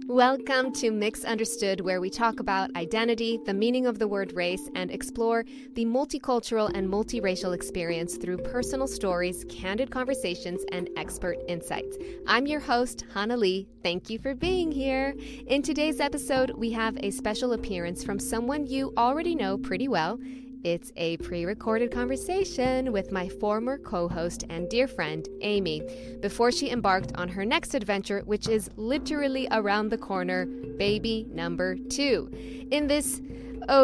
Welcome to Mix Understood, where we talk about identity, the meaning of the word race, and explore the multicultural and multiracial experience through personal stories, candid conversations, and expert insights. I'm your host, Hanna-Lee. Thank you for being here. In today's episode, we have a special appearance from someone you already know pretty well. It's a pre-recorded conversation with my former co-host and dear friend, Amy, before she embarked on her next adventure, which is literally around the corner, baby number 2. In this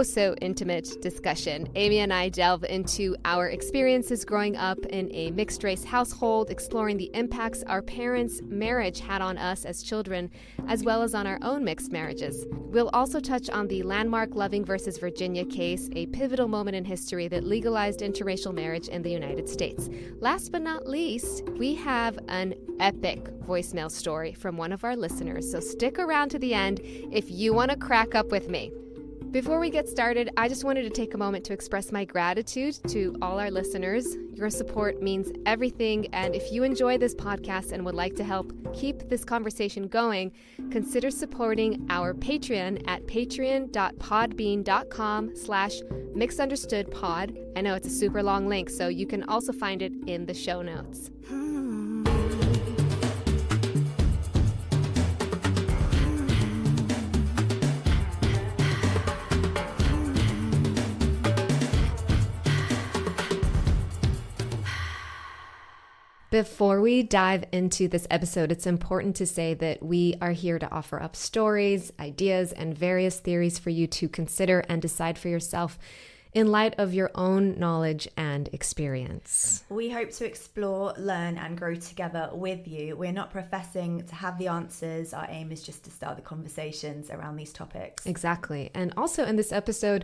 so-intimate discussion, Amy and I delve into our experiences growing up in a mixed-race household, exploring the impacts our parents' marriage had on us as children, as well as on our own mixed marriages. We'll also touch on the landmark Loving versus Virginia case, a pivotal moment in history that legalized interracial marriage in the United States. Last but not least, we have an epic voicemail story from one of our listeners, so stick around to the end if you want to crack up with me. Before we get started, I just wanted to take a moment to express my gratitude to all our listeners. Your support means everything, and if you enjoy this podcast and would like to help keep this conversation going, consider supporting our Patreon at patreon.podbean.com/mixunderstoodpod. I know it's a super long link, so you can also find it in the show notes. Before we dive into this episode, it's important to say that we are here to offer up stories, ideas, and various theories for you to consider and decide for yourself in light of your own knowledge and experience. We hope to explore, learn, and grow together with you. We're not professing to have the answers. Our aim is just to start the conversations around these topics. Exactly. And also in this episode,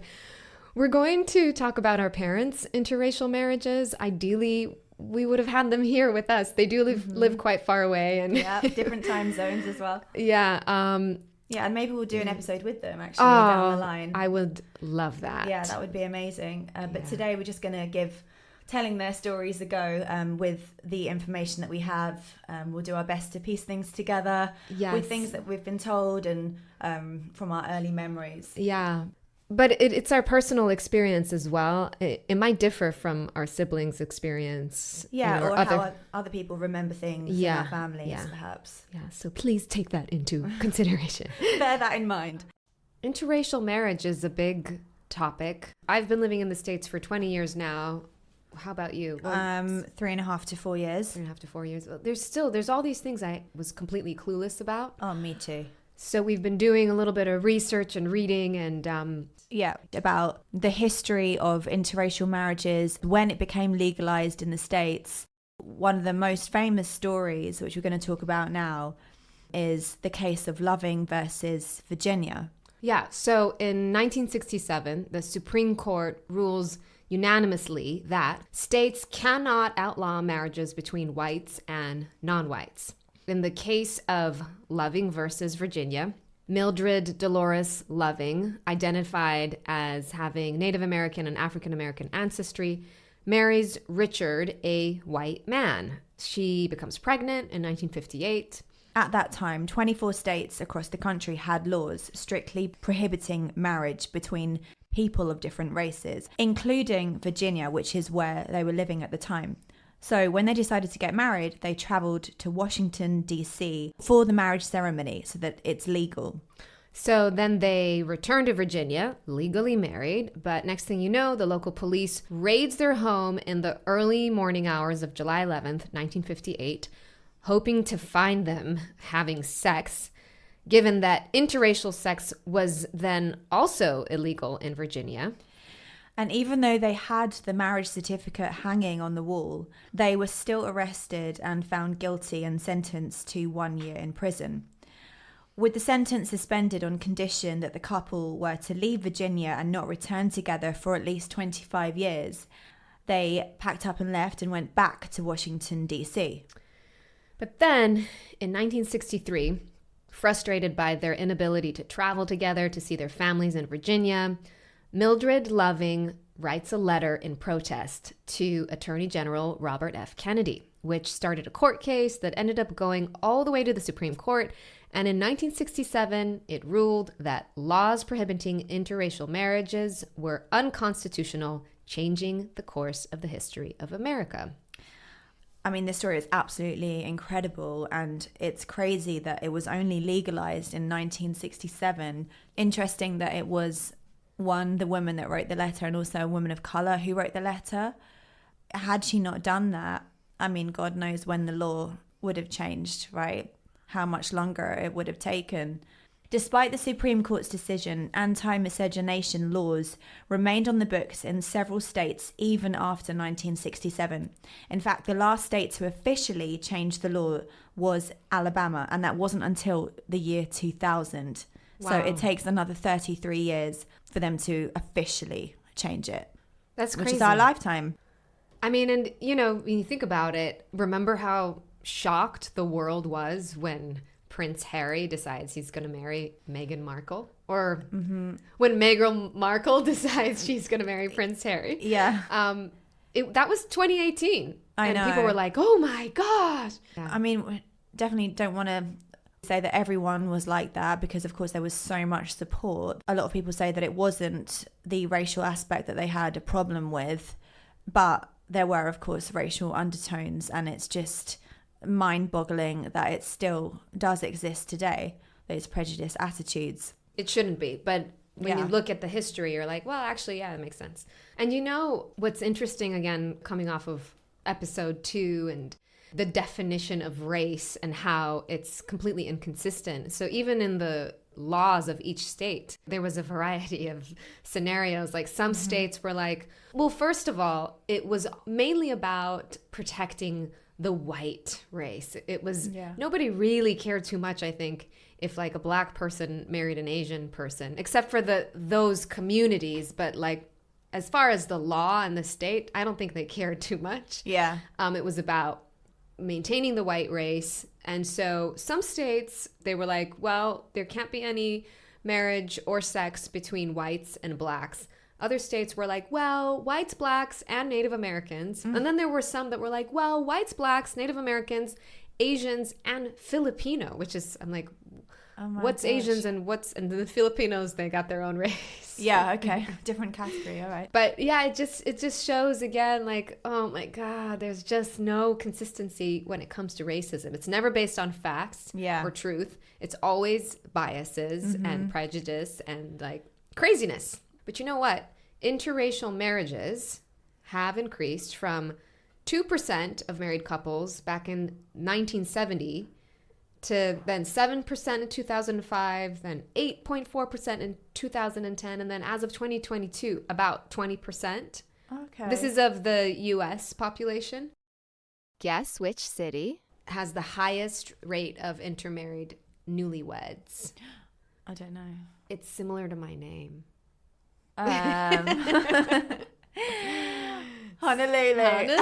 we're going to talk about our parents' interracial marriages. Ideally, we would have had them here with us. They do live quite far away. And yeah, different time zones as well. Yeah. Yeah, and maybe we'll do an episode with them actually down the line. I would love that. Yeah, that would be amazing. But today we're just going to telling their stories a go with the information that we have. We'll do our best to piece things together with things that we've been told and from our early memories. Yeah. But it's our personal experience as well. It might differ from our siblings' experience. Yeah, or how other people remember things in our families, perhaps. Yeah, so please take that into consideration. Bear that in mind. Interracial marriage is a big topic. I've been living in the States for 20 years now. How about you? Well, 3.5 to 4 years. 3.5 to 4 years. There's all these things I was completely clueless about. Oh, me too. So we've been doing a little bit of research and reading and about the history of interracial marriages, when it became legalized in the States. One of the most famous stories, which we're going to talk about now, is the case of Loving versus Virginia. Yeah, so in 1967, the Supreme Court rules unanimously that states cannot outlaw marriages between whites and non-whites. In the case of Loving versus Virginia, Mildred Dolores Loving, identified as having Native American and African American ancestry, marries Richard, a white man. She becomes pregnant in 1958. At that time, 24 states across the country had laws strictly prohibiting marriage between people of different races, including Virginia, which is where they were living at the time. So when they decided to get married, they traveled to Washington, D.C. for the marriage ceremony so that it's legal. So then they returned to Virginia, legally married, but next thing you know, the local police raids their home in the early morning hours of July 11th, 1958, hoping to find them having sex, given that interracial sex was then also illegal in Virginia. And even though they had the marriage certificate hanging on the wall, they were still arrested and found guilty and sentenced to 1 year in prison. With the sentence suspended on condition that the couple were to leave Virginia and not return together for at least 25 years, they packed up and left and went back to Washington, D.C. But then, in 1963, frustrated by their inability to travel together to see their families in Virginia, Mildred Loving writes a letter in protest to Attorney General Robert F. Kennedy, which started a court case that ended up going all the way to the Supreme Court And in 1967, it ruled that laws prohibiting interracial marriages were unconstitutional, changing the course of the history of America. I mean, this story is absolutely incredible, and it's crazy that it was only legalized in 1967. Interesting that it was the woman that wrote the letter, and also a woman of color who wrote the letter. Had she not done that, I mean, God knows when the law would have changed, right? How much longer it would have taken. Despite the Supreme Court's decision, anti-miscegenation laws remained on the books in several states even after 1967. In fact, the last state to officially change the law was Alabama, and that wasn't until the year 2000. Wow. So it takes another 33 years for them to officially change it. That's crazy. Which is our lifetime. I mean, and when you think about it, remember how shocked the world was when Prince Harry decides he's going to marry Meghan Markle, or when Meghan Markle decides she's going to marry Prince Harry. Yeah. That was 2018. I know. And people were like, oh my God. Yeah. I mean, definitely don't want to say that everyone was like that, because of course there was so much support. A lot of people say that it wasn't the racial aspect that they had a problem with, but there were, of course, racial undertones, and it's just mind-boggling that it still does exist today, those prejudiced attitudes. It shouldn't be, but when you look at the history, you're like, well, actually, yeah, it makes sense. And what's interesting, again, coming off of episode 2 and the definition of race and how it's completely inconsistent. So even in the laws of each state, there was a variety of scenarios. Like some states were like, well, first of all, it was mainly about protecting the white race. It was, nobody really cared too much, I think, if like a black person married an Asian person, except for those communities. But like, as far as the law and the state, I don't think they cared too much. Yeah. It was about maintaining the white race. And so some states, they were like, well, there can't be any marriage or sex between whites and blacks. Other states were like, well, whites, blacks, and Native Americans. And then there were some that were like, well, whites, blacks, Native Americans, Asians, and Filipino, which is, I'm like, what's gosh. Asians and the Filipinos, they got their own race. Yeah, okay. Different category, all right. But yeah, it just shows again, like, oh my God, there's just no consistency when it comes to racism. It's never based on facts or truth. It's always biases and prejudice and like craziness. But you know what? Interracial marriages have increased from 2% of married couples back in 1970 to then 7% in 2005, then 8.4% in 2010, and then as of 2022, about 20%. Okay. This is of the U.S. population. Guess which city has the highest rate of intermarried newlyweds? I don't know. It's similar to my name. Honolulu.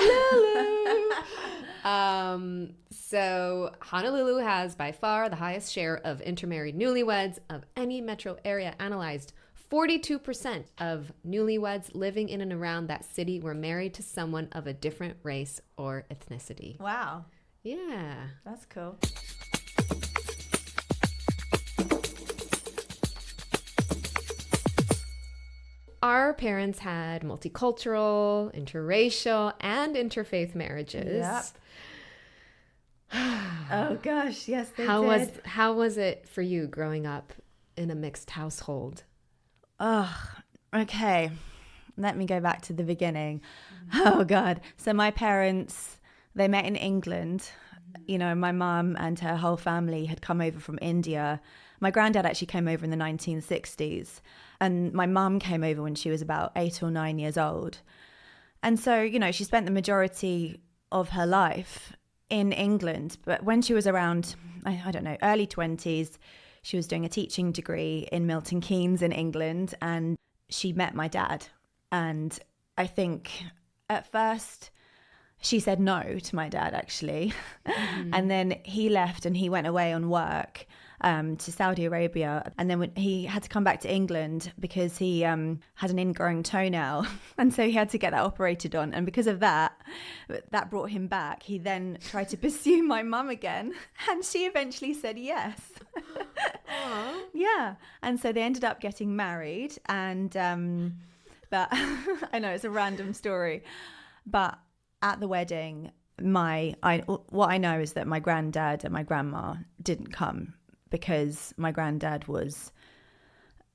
So Honolulu has by far the highest share of intermarried newlyweds of any metro area analyzed. 42% of newlyweds living in and around that city were married to someone of a different race or ethnicity. Wow. Yeah. That's cool. Our parents had multicultural, interracial, and interfaith marriages. Yep. Oh gosh, yes, they did. How was it for you growing up in a mixed household? Oh, okay. Let me go back to the beginning. Oh God. So my parents, they met in England. You know, my mum and her whole family had come over from India. My granddad actually came over in the 1960s. And my mum came over when she was about 8 or 9 years old. And so, you know, she spent the majority of her life in England. But when she was around, I don't know, early 20s, she was doing a teaching degree in Milton Keynes in England. And she met my dad. And I think at first she said no to my dad, actually. And then he left and he went away on work. to Saudi Arabia. And then when he had to come back to England because he had an ingrowing toenail. And so he had to get that operated on. And because of that brought him back. He then tried to pursue my mum again. And she eventually said yes. Yeah. And so they ended up getting married. And but I know it's a random story. But at the wedding, what I know is that my granddad and my grandma didn't come because my granddad was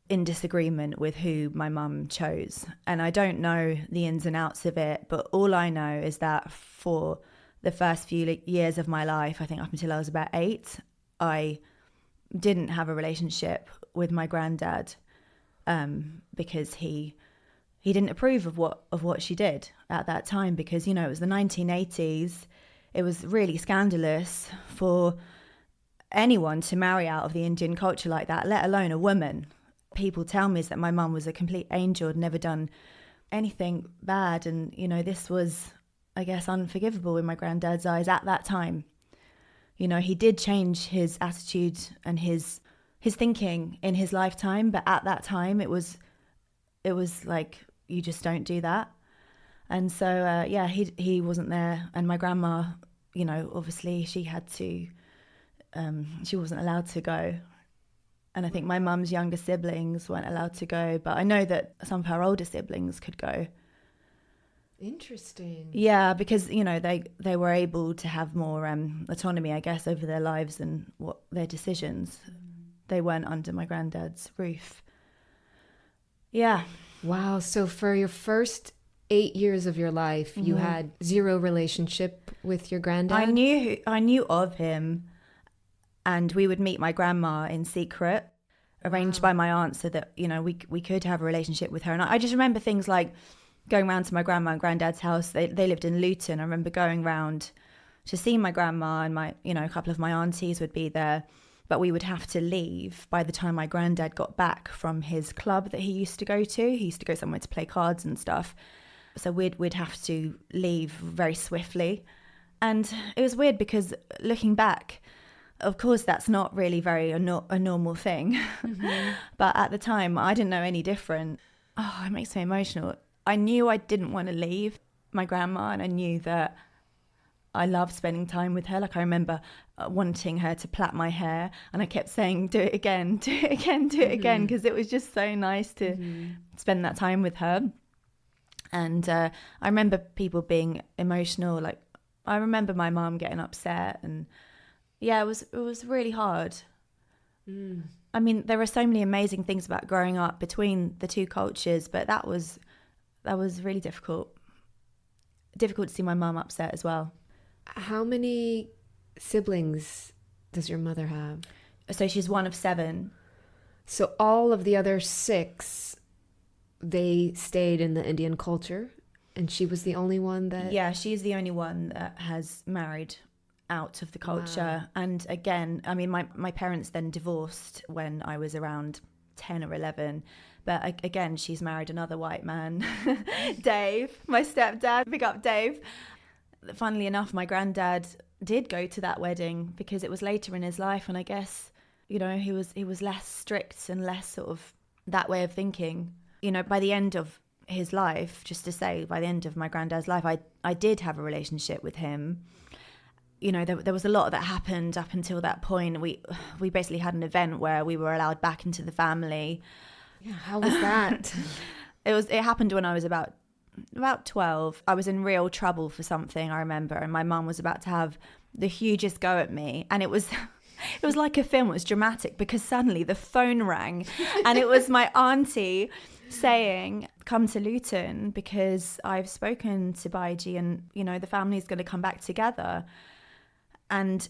in disagreement with who my mum chose. And I don't know the ins and outs of it, but all I know is that for the first few years of my life, I think up until I was about 8, I didn't have a relationship with my granddad because he didn't approve of what she did at that time, because, you know, it was the 1980s. It was really scandalous for anyone to marry out of the Indian culture like that, let alone a woman. People tell me that my mum was a complete angel, had never done anything bad. And, you know, this was, I guess, unforgivable in my granddad's eyes at that time. You know, he did change his attitude and his thinking in his lifetime. But at that time, it was like, you just don't do that. And so, he wasn't there. And my grandma, you know, obviously she had to, she wasn't allowed to go. And I think my mum's younger siblings weren't allowed to go. But I know that some of her older siblings could go. Interesting. Yeah, because, you know, they were able to have more autonomy, I guess, over their lives and their decisions. They weren't under my granddad's roof. Yeah. Wow. So for your first 8 years of your life, you had zero relationship with your granddad? I knew of him, and we would meet my grandma in secret, arranged by my aunt so that, you know, we could have a relationship with her. And I just remember things like going round to my grandma and granddad's house. They lived in Luton. I remember going round to see my grandma, and a couple of my aunties would be there. But we would have to leave by the time my granddad got back from his club that he used to go to. He used to go somewhere to play cards and stuff. So we'd have to leave very swiftly. And it was weird because looking back, of course, that's not really a normal thing. Mm-hmm. But at the time, I didn't know any different. Oh, it makes me emotional. I knew I didn't want to leave my grandma, and I knew that I loved spending time with her. Like, I remember wanting her to plait my hair, and I kept saying, do it again, do it again, do it again, because it was just so nice to spend that time with her. And I remember people being emotional. Like, I remember my mum getting upset, and yeah, it was really hard. I mean, there are so many amazing things about growing up between the two cultures, but that was really difficult. Difficult to see my mum upset as well. How many siblings does your mother have? So she's one of 7. So all of the other 6, they stayed in the Indian culture, and she was the only one that... Yeah, she's the only one that has married out of the culture. Wow. And again, I mean, my parents then divorced when I was around 10 or 11. But again, she's married another white man, Dave, my stepdad. Big up, Dave. Funnily enough, my granddad did go to that wedding because it was later in his life, and I guess, you know, he was less strict and less sort of that way of thinking. You know, by the end of his life, just to say, by the end of my granddad's life, I did have a relationship with him. You know, there was a lot that happened up until that point. We basically had an event where we were allowed back into the family. Yeah, how was that? It happened when I was about 12. I was in real trouble for something, I remember, and my mum was about to have the hugest go at me, and it was like a film. It was dramatic because suddenly the phone rang, and it was my auntie saying, come to Luton because I've spoken to Baiji, and, you know, the family's going to come back together. And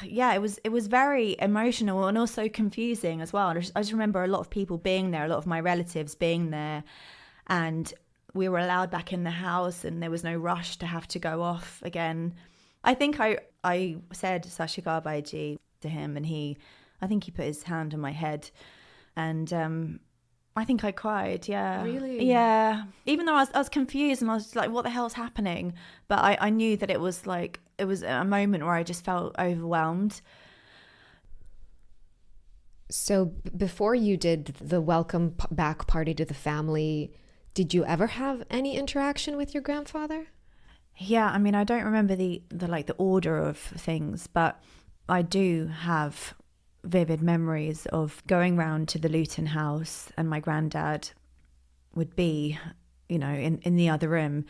yeah, it was very emotional and also confusing as well. I just remember a lot of people being there, a lot of my relatives being there, and we were allowed back in the house, and there was no rush to have to go off again. I think I said Sashikar Baiji to him, and I think he put his hand on my head, and I think I cried. Yeah. Really? Yeah. Even though I was confused, and I was like, what the hell's happening? But I knew that it was a moment where I just felt overwhelmed. So before you did the welcome back party to the family, did you ever have any interaction with your grandfather? Yeah, I mean, I don't remember the order of things, but I do have vivid memories of going round to the Luton house, and my granddad would be, in the other room,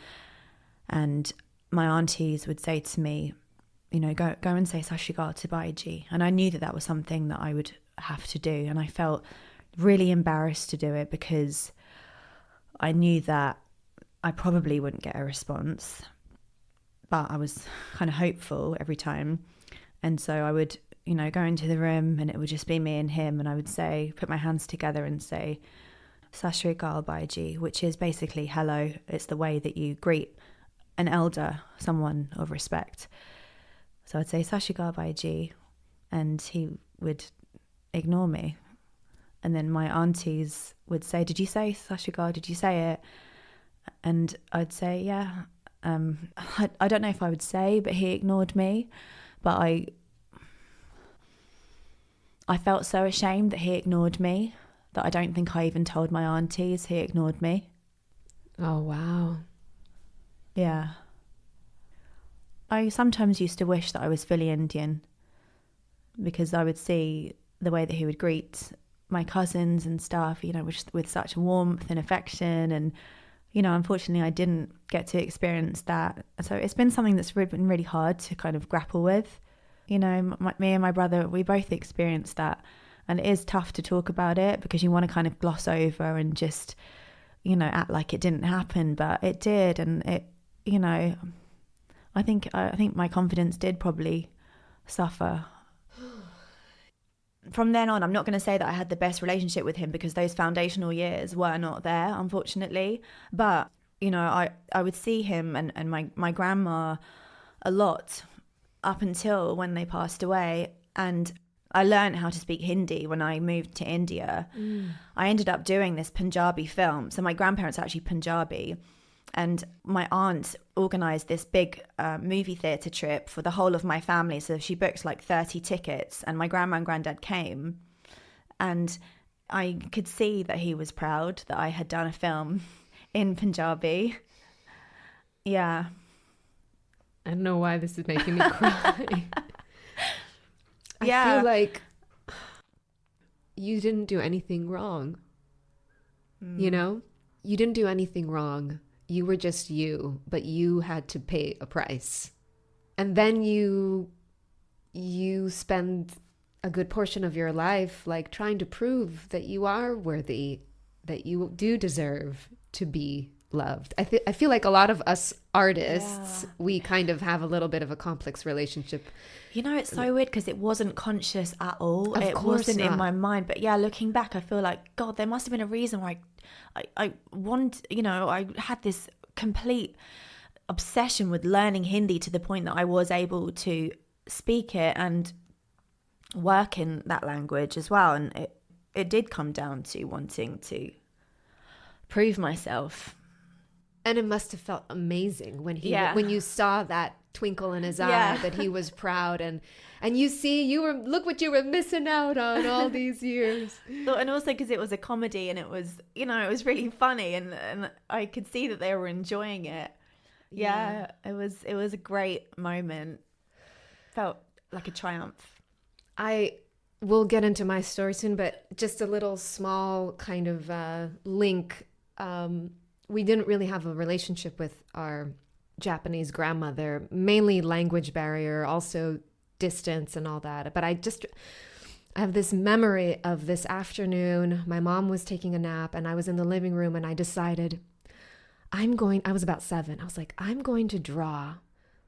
and my aunties would say to me, go and say Sashrigal to Baiji. And I knew that was something that I would have to do, and I felt really embarrassed to do it because I knew that I probably wouldn't get a response, but I was kind of hopeful every time. And so I would, go into the room, and it would just be me and him, and I would put my hands together and say Sashrigal Baiji, which is basically hello. It's the way that you greet an elder, someone of respect. So I'd say Sashrigal Baiji, and he would ignore me. And then my aunties would say, did you say Sashrigal? Did you say it? And I'd say, yeah. I don't know if I would say, but he ignored me. But I felt so ashamed that he ignored me that I don't think I even told my aunties he ignored me. Oh, wow. Yeah. I sometimes used to wish that I was fully Indian, because I would see the way that he would greet my cousins and stuff, with such warmth and affection. And, unfortunately I didn't get to experience that. So it's been something that's been really hard to kind of grapple with. Me and my brother, we both experienced that. And it is tough to talk about it because you want to kind of gloss over and just, act like it didn't happen, but it did. And it, I think my confidence did probably suffer. From then on, I'm not going to say that I had the best relationship with him because those foundational years were not there, unfortunately. But, I would see him and my grandma a lot up until when they passed away. And I learned how to speak Hindi when I moved to India. I ended up doing this Punjabi film. So my grandparents are actually Punjabi. And my aunt organised this big movie theatre trip for the whole of my family. So she booked like 30 tickets, and my grandma and granddad came. And I could see that he was proud that I had done a film in Punjabi. Yeah. I don't know why this is making me cry. I Yeah. feel like you didn't do anything wrong. You didn't do anything wrong. You were just you, but you had to pay a price. And then you spend a good portion of your life like trying to prove that you are worthy, that you do deserve to be loved. I feel like a lot of us artists, we kind of have a little bit of a complex relationship. It's so weird because it wasn't conscious at all. Of it course wasn't not. in my mind. But yeah, looking back, I feel like, God, there must have been a reason why I had this complete obsession with learning Hindi to the point that I was able to speak it and work in that language as well. And it did come down to wanting to prove myself. And it must have felt amazing when when you saw that twinkle in his eye that he was proud and look what you were missing out on all these years. And also because it was a comedy and it was really funny and I could see that they were enjoying it. Yeah. It was a great moment. Felt like a triumph. I will get into my story soon, but just a little small kind of link. We didn't really have a relationship with our Japanese grandmother, mainly language barrier, also distance and all that. But I have this memory of this afternoon. My mom was taking a nap and I was in the living room and I decided I was about 7. I was like, I'm going to draw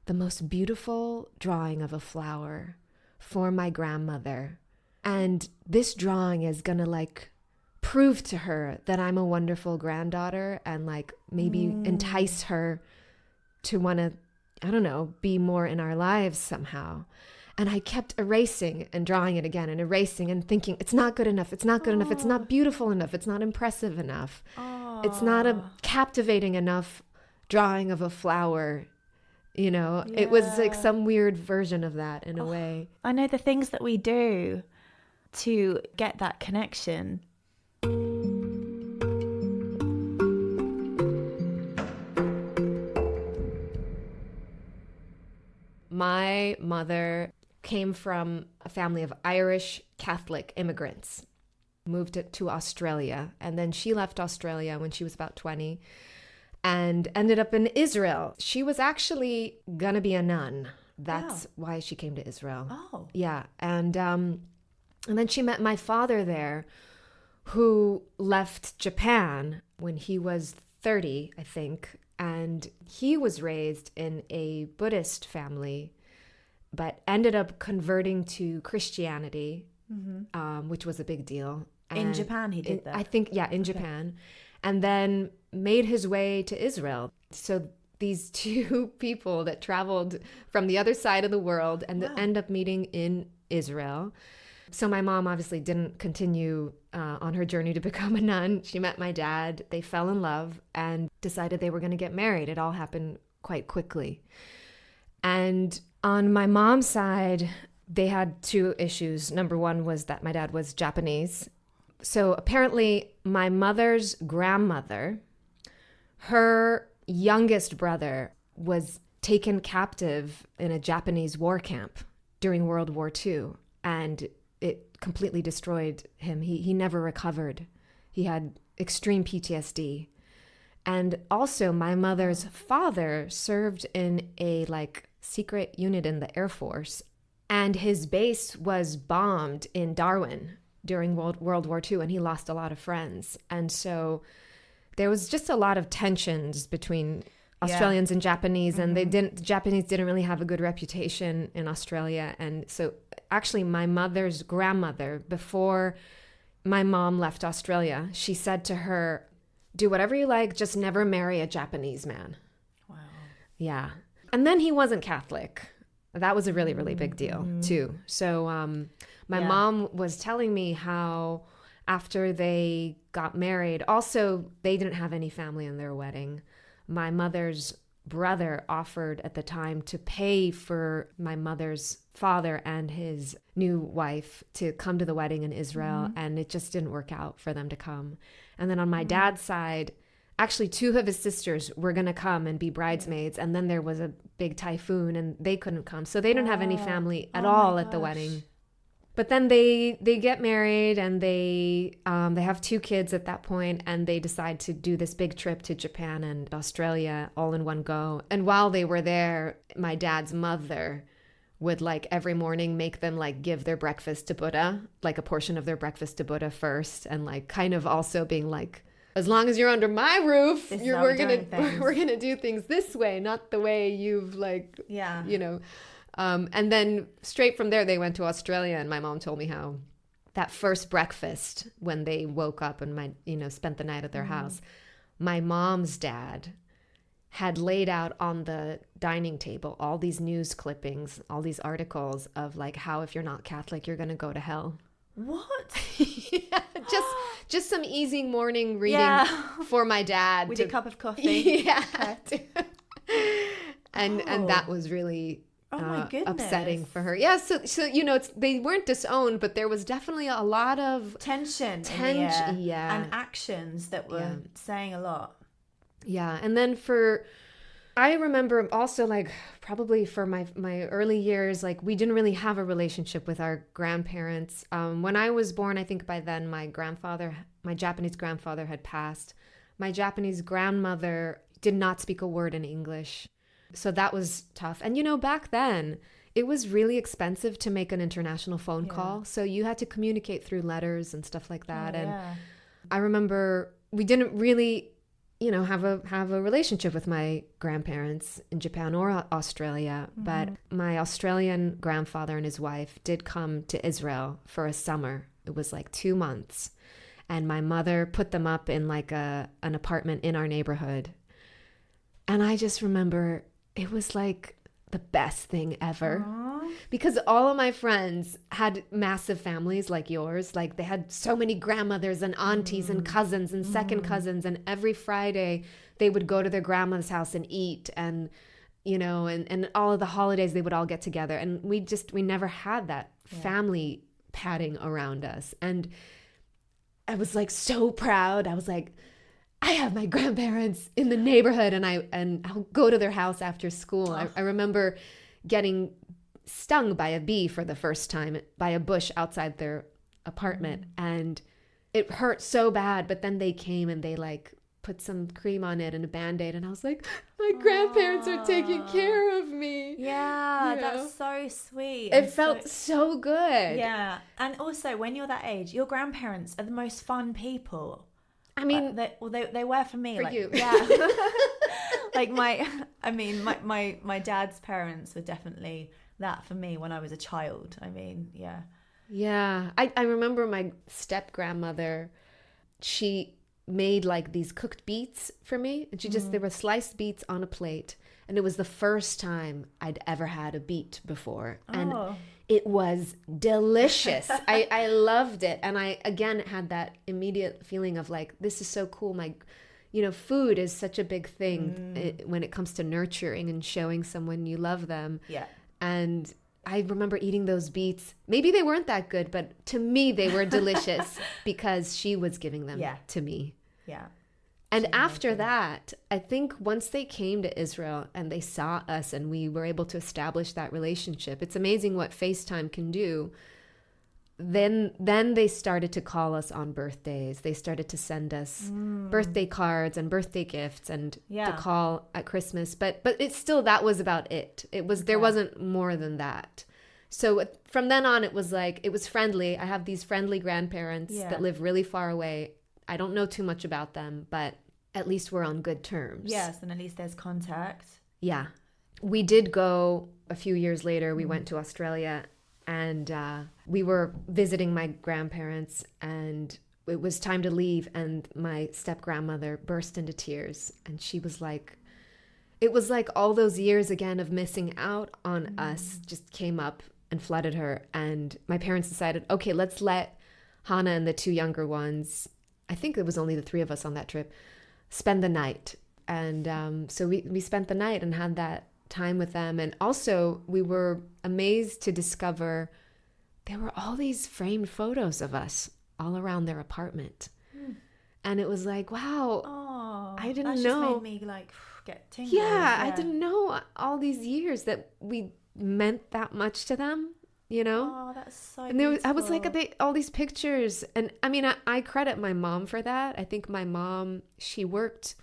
the most beautiful drawing of a flower for my grandmother. And this drawing is going to like prove to her that I'm a wonderful granddaughter and like maybe entice her to want to, I don't know, be more in our lives somehow. And I kept erasing and drawing it again and erasing and thinking, it's not good enough. It's not good enough. It's not beautiful enough. It's not impressive enough. It's not a captivating enough drawing of a flower. It was like some weird version of that in a way. I know the things that we do to get that connection. My mother came from a family of Irish Catholic immigrants, moved to Australia, and then she left Australia when she was about 20 and ended up in Israel. She was actually gonna be a nun. That's why she came to Israel. Oh. Yeah. And then she met my father there, who left Japan when he was 30, I think. And he was raised in a Buddhist family, but ended up converting to Christianity, which was a big deal. In Japan, he did that? I think, yeah, in Japan. And then made his way to Israel. So these two people that traveled from the other side of the world and end up meeting in Israel. So my mom obviously didn't continue on her journey to become a nun. She met my dad. They fell in love and decided they were going to get married. It all happened quite quickly. And on my mom's side, they had two issues. Number one was that my dad was Japanese. So apparently my mother's grandmother, her youngest brother was taken captive in a Japanese war camp during World War II. And it completely destroyed him. He never recovered. He had extreme PTSD. And also my mother's father served in a secret unit in the Air Force. And his base was bombed in Darwin during World War II, and he lost a lot of friends. And so there was just a lot of tensions between Australians and Japanese, and the Japanese didn't really have a good reputation in Australia. And so actually my mother's grandmother, before my mom left Australia, she said to her, do whatever you like, just never marry a Japanese man. Wow. Yeah. And then he wasn't Catholic. That was a really, really big deal too. So my mom was telling me how after they got married, also they didn't have any family in their wedding. My mother's brother offered at the time to pay for my mother's father and his new wife to come to the wedding in Israel, and it just didn't work out for them to come. And then on my dad's side, actually two of his sisters were going to come and be bridesmaids, and then there was a big typhoon and they couldn't come. So they didn't have any family at all at the wedding. But then they get married, and they have two kids at that point, and they decide to do this big trip to Japan and Australia all in one go. And while they were there, my dad's mother would every morning make them give their breakfast to Buddha, a portion of their breakfast to Buddha first, and kind of also being as long as you're under my roof, we're gonna do things this way, not the way you've and then straight from there, they went to Australia, and my mom told me how that first breakfast, when they woke up and spent the night at their house, my mom's dad had laid out on the dining table all these news clippings, all these articles of how if you're not Catholic, you're going to go to hell. What? Yeah, just some easy morning reading for my dad. With a cup of coffee. Yeah. Okay. And that was really... my goodness. Upsetting for her. Yeah, so they weren't disowned, but there was definitely a lot of tension, and actions that were saying a lot. Yeah, and then I remember also probably for my early years, we didn't really have a relationship with our grandparents. When I was born, I think by then my Japanese grandfather had passed. My Japanese grandmother did not speak a word in English. So that was tough. And, back then, it was really expensive to make an international phone call. So you had to communicate through letters and stuff like that. I remember we didn't really, have a relationship with my grandparents in Japan or Australia. But my Australian grandfather and his wife did come to Israel for a summer. It was 2 months. And my mother put them up in an apartment in our neighborhood. And I just remember... it was the best thing ever. Aww. Because all of my friends had massive families like yours. They had so many grandmothers and aunties and cousins and second cousins. And every Friday they would go to their grandma's house and eat. And, and all of the holidays they would all get together. And we never had that family padding around us. And I was like so proud. I was like, I have my grandparents in the neighborhood, and I'll go to their house after school. I remember getting stung by a bee for the first time by a bush outside their apartment, and it hurt so bad. But then they came and they like put some cream on it and a Band-Aid, and I was like, my grandparents are taking care of me. Yeah, You know? that's so sweet. It felt so good. Yeah. And also, when you're that age, your grandparents are the most fun people. I mean, they were for me. For like, you. Yeah. Like my dad's parents were definitely that for me when I was a child. I mean, yeah. Yeah. I remember my step grandmother, she made like these cooked beets for me, and there were sliced beets on a plate, and it was the first time I'd ever had a beet before, and it was delicious. I loved it, and I again had that immediate feeling of like, this is so cool. Food is such a big thing when it comes to nurturing and showing someone you love them. Yeah. And I remember eating those beets. Maybe they weren't that good, but to me they were delicious because she was giving them to me. Yeah. And after that, I think once they came to Israel and they saw us and we were able to establish that relationship, it's amazing what FaceTime can do. Then they started to call us on birthdays. They started to send us birthday cards and birthday gifts and to call at Christmas. But it's still, that was about it. There wasn't more than that. So from then on, it was like, it was friendly. I have these friendly grandparents that live really far away. I don't know too much about them, but at least we're on good terms. Yes, and at least there's contact. Yeah. We did go a few years later. We went to Australia, and we were visiting my grandparents, and it was time to leave, and my step-grandmother burst into tears, and she was like, it was like all those years again of missing out on us just came up and flooded her, and my parents decided, okay, let's let Hannah and the two younger ones, I think it was only the three of us on that trip, spend the night. And so we spent the night and had that time with them. And also we were amazed to discover there were all these framed photos of us all around their apartment. And it was like, wow, I didn't know. That just made me like get tingles. Yeah, I didn't know all these years that we meant that much to them, you know? Oh, that's so and I was like, all these pictures. And I mean, I credit my mom for that. I think my mom, she worked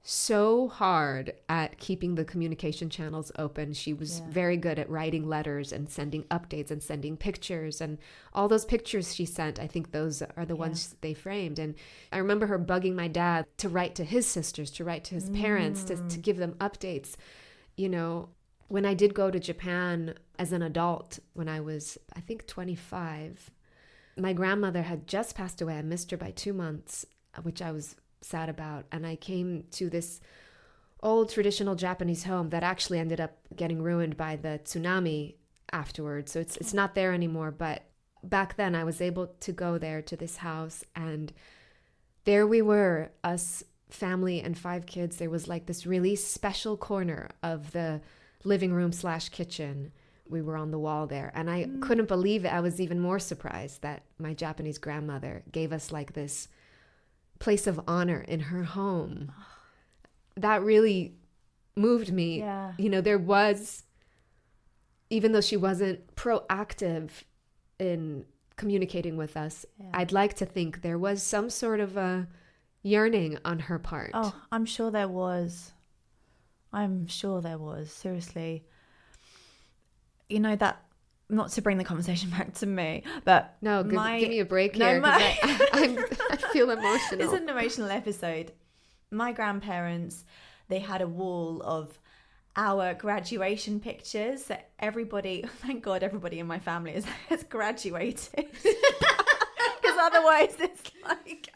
so hard at keeping the communication channels open. She was very good at writing letters and sending updates and sending pictures, and all those pictures she sent, I think those are the ones they framed. And I remember her bugging my dad to write to his sisters, to write to his parents, to give them updates. You know, when I did go to Japan as an adult, when I was, I think 25, my grandmother had just passed away. I missed her by 2 months, which I was sad about. And I came to this old traditional Japanese home that actually ended up getting ruined by the tsunami afterwards. So it's not there anymore. But back then I was able to go there to this house, and there we were, us family and 5 kids. There was like this really special corner of the living room / kitchen. We were on the wall there, and I couldn't believe it. I was even more surprised that my Japanese grandmother gave us like this place of honor in her home. That really moved me. Yeah. You know, there was, even though she wasn't proactive in communicating with us, I'd like to think there was some sort of a yearning on her part. Oh, I'm sure there was. Seriously. You know, that, not to bring the conversation back to me, but no, give me a break here. I feel emotional. It's an emotional episode. My grandparents, they had a wall of our graduation pictures. So everybody, thank God, everybody in my family has graduated. Because otherwise it's like,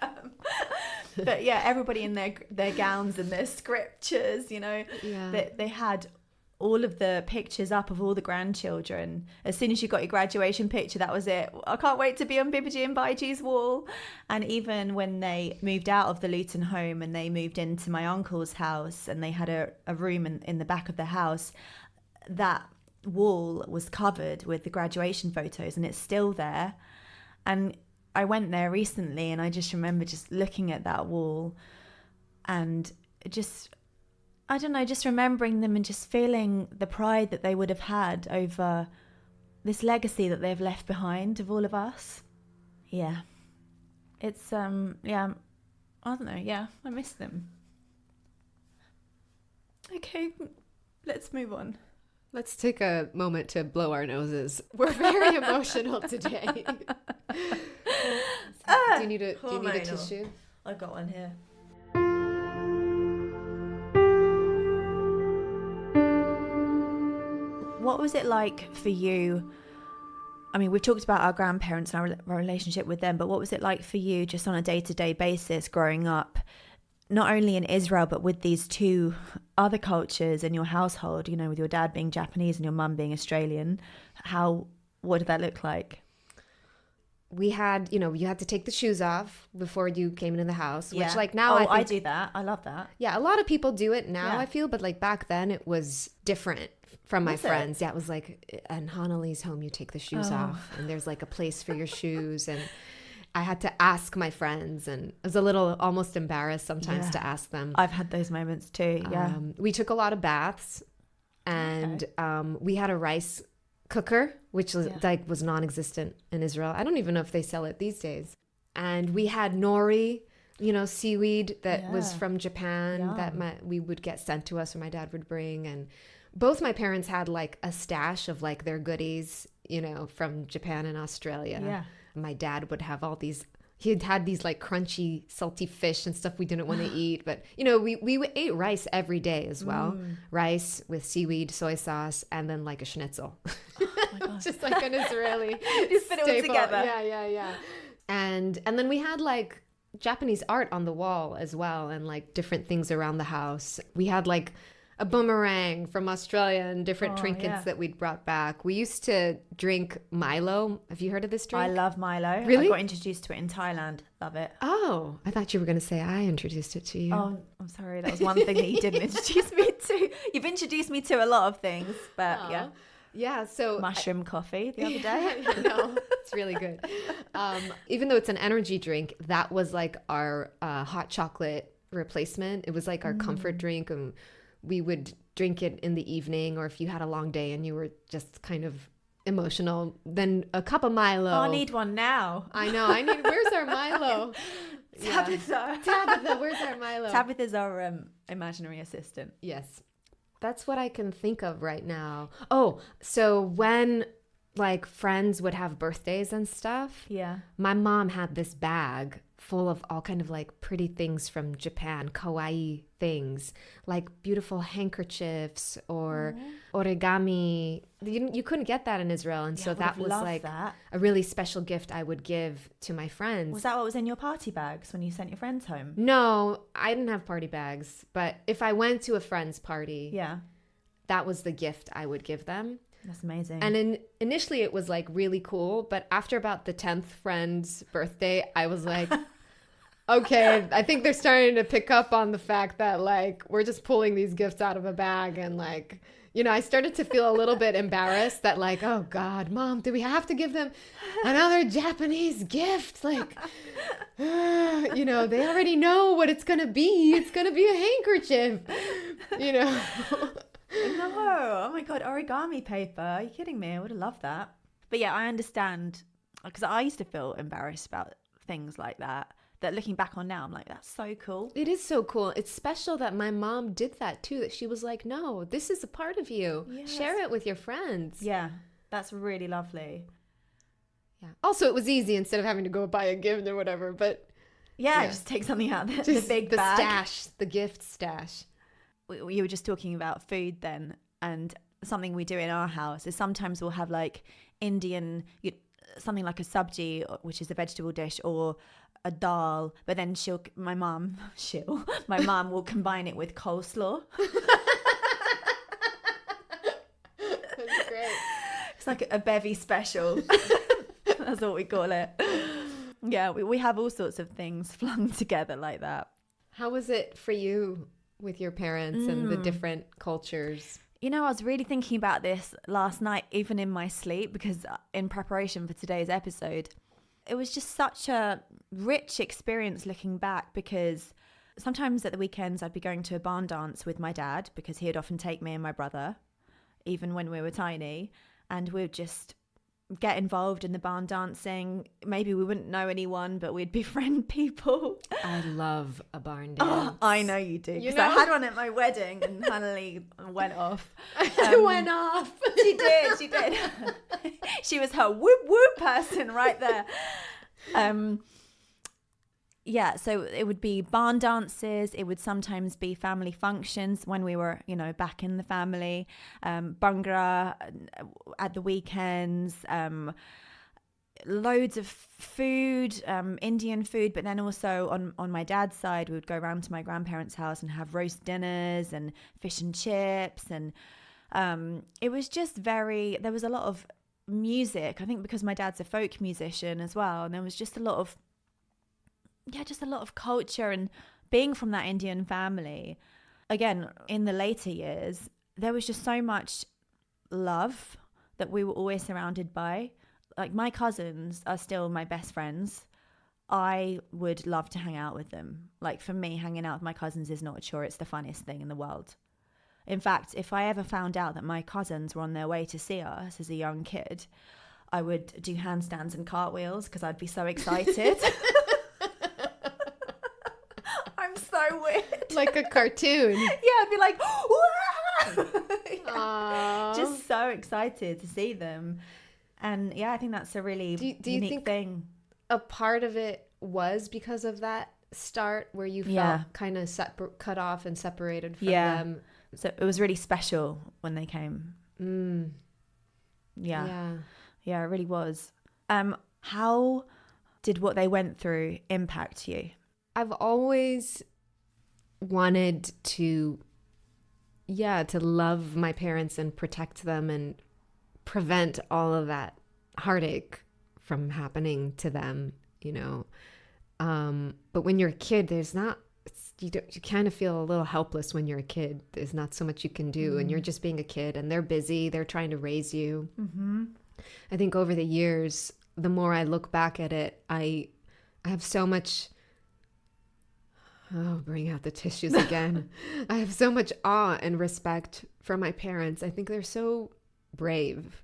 but yeah, everybody in their gowns and their scriptures, you know, they had all of the pictures up of all the grandchildren. As soon as you got your graduation picture, that was it. I can't wait to be on Bibaji and Baiji's wall. And even when they moved out of the Luton home and they moved into my uncle's house, and they had a room in the back of the house, that wall was covered with the graduation photos, and it's still there. And I went there recently, and I just remember just looking at that wall and just, I don't know, just remembering them and just feeling the pride that they would have had over this legacy that they've left behind of all of us. Yeah. It's, I don't know, yeah, I miss them. Okay, let's move on. Let's take a moment to blow our noses. We're very emotional today. Do you need a tissue? I've got one here. What was it like for you? I mean, we've talked about our grandparents and our relationship with them, but what was it like for you just on a day-to-day basis growing up, not only in Israel, but with these two other cultures in your household, you know, with your dad being Japanese and your mum being Australian? What did that look like? We had, you had to take the shoes off before you came into the house, which like now I do that. I love that. Yeah, a lot of people do it now, I feel, but like back then it was different from my friends. Yeah, it was like, in Hanna-Lee's home, you take the shoes off and there's like a place for your shoes. And I had to ask my friends, and I was a little almost embarrassed sometimes to ask them. I've had those moments too, yeah. We took a lot of baths, and we had a rice cooker, which was non-existent in Israel. I don't even know if they sell it these days. And we had nori, seaweed that was from Japan that we would get sent to us, or my dad would bring. And both my parents had like a stash of like their goodies, from Japan and Australia. Yeah. My dad would have all these, he had these like crunchy, salty fish and stuff we didn't want to eat. But, we ate rice every day as well. Rice with seaweed, soy sauce, and then like a schnitzel. Oh my gosh. Just like an Israeli Just put it all together. Yeah. And then we had like Japanese art on the wall as well, and like different things around the house. We had like a boomerang from Australia and different trinkets that we'd brought back. We used to drink Milo. Have you heard of this drink? I love Milo. Really? I got introduced to it in Thailand. Love it. Oh, I thought you were going to say I introduced it to you. Oh, I'm sorry. That was one thing that you didn't introduce me to. You've introduced me to a lot of things, but yeah. Yeah, so... Mushroom coffee the other day. No, it's really good. Even though it's an energy drink, that was like our hot chocolate replacement. It was like our comfort drink, and we would drink it in the evening, or if you had a long day and you were just kind of emotional, then a cup of Milo. Oh, I need one now. I know. Where's our Milo? Tabitha, where's our Milo? Tabitha's our imaginary assistant. Yes. That's what I can think of right now. Oh, so when like friends would have birthdays and stuff, my mom had this bag full of all kind of like pretty things from Japan, kawaii things, like beautiful handkerchiefs or origami. You couldn't get that in Israel, and so that was like a really special gift I would give to my friends. Was that what was in your party bags when you sent your friends home? No, I didn't have party bags, but if I went to a friend's party, that was the gift I would give them. That's amazing. And initially it was like really cool, but after about the 10th friend's birthday, I was like, okay, I think they're starting to pick up on the fact that like we're just pulling these gifts out of a bag, and like, I started to feel a little bit embarrassed that like, oh God, Mom, do we have to give them another Japanese gift? Like, they already know what it's going to be. It's going to be a handkerchief, No, oh my God, origami paper. Are you kidding me? I would have loved that. But yeah, I understand, because I used to feel embarrassed about things like that looking back on now, I'm like, that's so cool. It is so cool. It's special that my mom did that too, that she was like, no, this is a part of you. Yes. Share it with your friends. Yeah, that's really lovely. Yeah. Also, it was easy instead of having to go buy a gift or whatever, but just take something out of the big bag. Stash, the gift stash. You were just talking about food then, and something we do in our house is sometimes we'll have like Indian, something like a sabji, which is a vegetable dish, or a dal, but then my mum will combine it with coleslaw. That's great. It's like a bevy special. That's what we call it. Yeah, we have all sorts of things flung together like that. How was it for you with your parents and the different cultures? You know, I was really thinking about this last night, even in my sleep, because in preparation for today's episode, it was just such a rich experience looking back, because sometimes at the weekends I'd be going to a barn dance with my dad, because he would often take me and my brother, even when we were tiny, and we would just get involved in the barn dancing. Maybe we wouldn't know anyone, but we'd befriend people. I love a barn dance. Oh, I know you do, because I had one at my wedding and Hanna-Lee went off. Went off. She did. She was her whoop whoop person right there. Yeah, so it would be barn dances. It would sometimes be family functions when we were, back in the family. Bhangra at the weekends. Loads of food, Indian food, but then also on my dad's side, we would go around to my grandparents' house and have roast dinners and fish and chips. And it was just there was a lot of music, I think, because my dad's a folk musician as well. And there was just a lot of culture, and being from that Indian family, again, in the later years, there was just so much love that we were always surrounded by. Like, my cousins are still my best friends. I would love to hang out with them. Like, for me, hanging out with my cousins is not a chore. It's the funniest thing in the world. In fact, if I ever found out that my cousins were on their way to see us as a young kid, I would do handstands and cartwheels because I'd be so excited. I'm so weird. Like a cartoon. Yeah, I'd be like, yeah. Just so excited to see them. And yeah, I think that's a really do you unique think thing. A part of it was because of that start where you felt kind of cut off and separated from them? So it was really special when they came. Yeah, it really was. How did what they went through impact you? I've always wanted to love my parents and protect them and prevent all of that heartache from happening to them, but when you're a kid, you kind of feel a little helpless when you're a kid. There's not so much you can do, and you're just being a kid, and they're busy, they're trying to raise you. I think over the years, the more I look back at it, I have so much, bring out the tissues again. I have so much awe and respect for my parents. I think they're so brave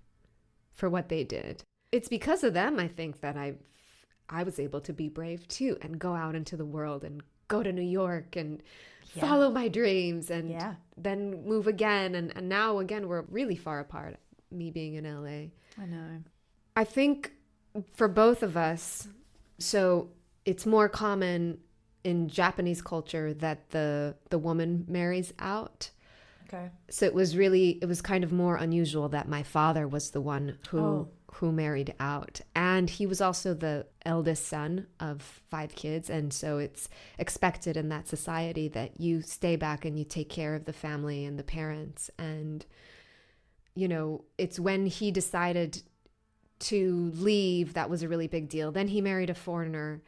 for what they did. It's because of them, I think, that I was able to be brave too, and go out into the world and go to New York and follow my dreams, and then move again. And now again, we're really far apart, me being in LA. I know. I think for both of us, so it's more common in Japanese culture that the woman marries out. Okay. So it was kind of more unusual that my father was the one who married out. And he was also the eldest son of 5 kids. And so it's expected in that society that you stay back and you take care of the family and the parents. And, it's when he decided to leave, that was a really big deal. Then he married a foreigner.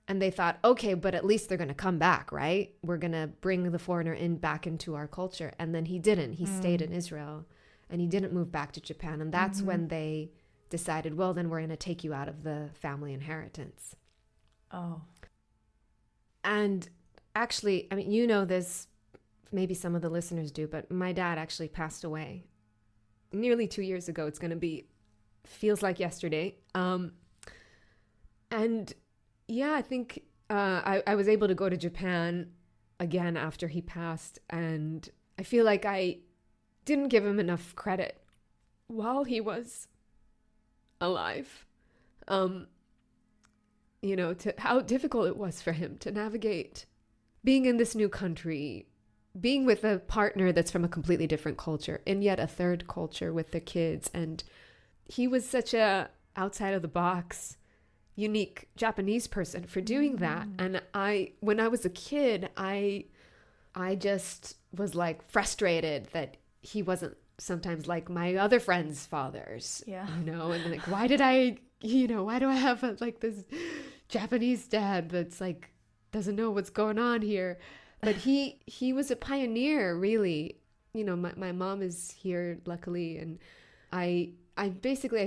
And they thought, okay, but at least they're going to come back, right? We're going to bring the foreigner back into our culture. And then he didn't. He stayed in Israel, and he didn't move back to Japan. And that's when they decided, well, then we're going to take you out of the family inheritance. Oh. And actually, I mean, this, maybe some of the listeners do, but my dad actually passed away nearly 2 years ago. It's going to feels like yesterday. And yeah, I think I was able to go to Japan again after he passed, and I feel like I didn't give him enough credit while he was alive. To how difficult it was for him to navigate being in this new country, being with a partner that's from a completely different culture, and yet a third culture with the kids. And he was such a outside of the box, unique Japanese person for doing that. And when I was a kid, I just was like frustrated that he wasn't sometimes like my other friends' fathers, and like, why do I have this Japanese dad that's like, doesn't know what's going on here? But he was a pioneer, really. my mom is here, luckily. And I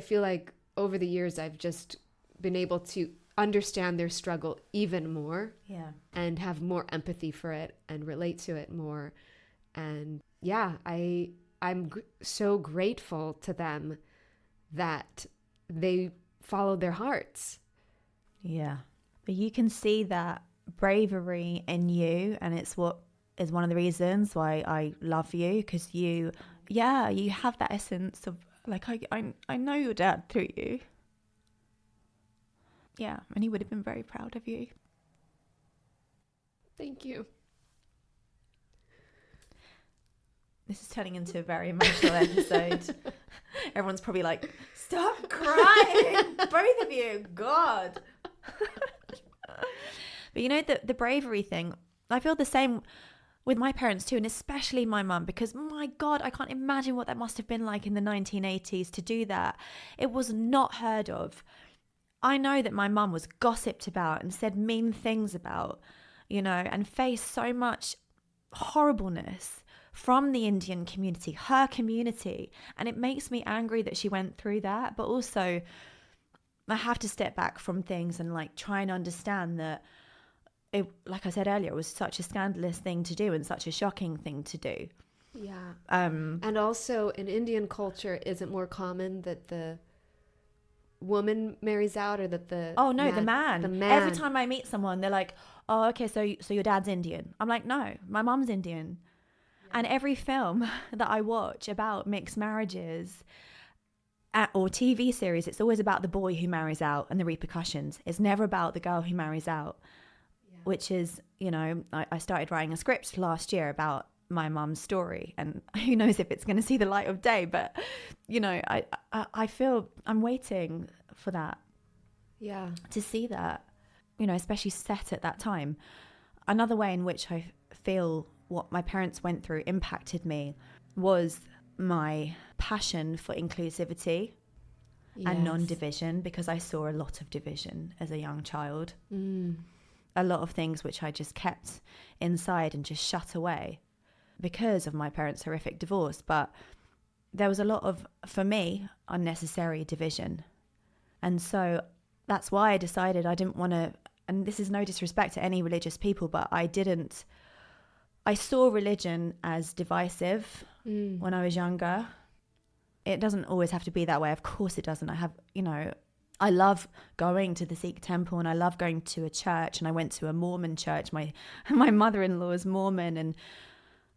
feel like over the years, I've just been able to understand their struggle even more. Yeah. And have more empathy for it and relate to it more. And yeah, I'm so grateful to them that they followed their hearts. Yeah. But you can see that bravery in you, and it's what is one of the reasons why I love you, because you have that essence of like, I know your dad through you. Yeah, and he would have been very proud of you. Thank you. This is turning into a very emotional episode. Everyone's probably like, stop crying, both of you, God. But you know, the bravery thing, I feel the same with my parents too, and especially my mum, because my God, I can't imagine what that must have been like in the 1980s to do that. It was not heard of. I know that my mum was gossiped about and said mean things about, and faced so much horribleness from the Indian community, her community. And it makes me angry that she went through that. But also, I have to step back from things and like try and understand that it, like I said earlier, it was such a scandalous thing to do and such a shocking thing to do. Yeah. And also in Indian culture, is it more common that the woman marries out, or that the man? Every time I meet someone, they're like, oh, okay, so your dad's Indian. I'm like, no, my mom's Indian. And every film that I watch about mixed marriages or TV series, it's always about the boy who marries out and the repercussions. It's never about the girl who marries out, which is, I started writing a script last year about my mum's story, and who knows if it's going to see the light of day. But, I feel I'm waiting for that. Yeah. To see that, especially set at that time. Another way in which I feel what my parents went through impacted me was my passion for inclusivity and non-division, because I saw a lot of division as a young child. A lot of things which I just kept inside and just shut away because of my parents' horrific divorce. But there was a lot of, for me, unnecessary division. And so that's why I decided I didn't want to, and this is no disrespect to any religious people, but I saw religion as divisive when I was younger. It doesn't always have to be that way. Of course it doesn't. I love going to the Sikh temple, and I love going to a church, and I went to a Mormon church. My mother-in-law is Mormon, and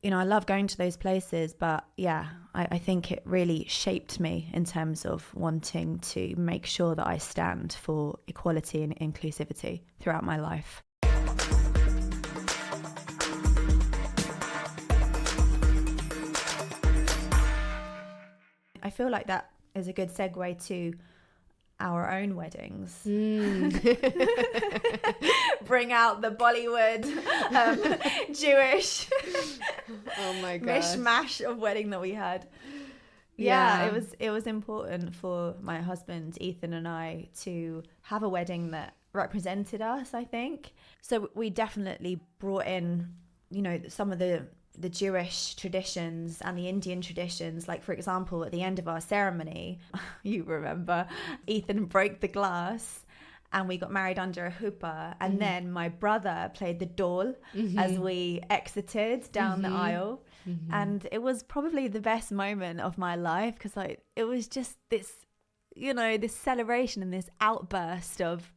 I love going to those places. But yeah, I think it really shaped me in terms of wanting to make sure that I stand for equality and inclusivity throughout my life. I feel like that is a good segue to our own weddings. Bring out the Bollywood Jewish mishmash of wedding that we had. Yeah, it was important for my husband Ethan and I to have a wedding that represented us, I think. So we definitely brought in, some of the Jewish traditions and the Indian traditions. Like, for example, at the end of our ceremony, you remember, Ethan broke the glass and we got married under a huppah, and then my brother played the dol as we exited down the aisle. And it was probably the best moment of my life, because it was just this, this celebration and this outburst of,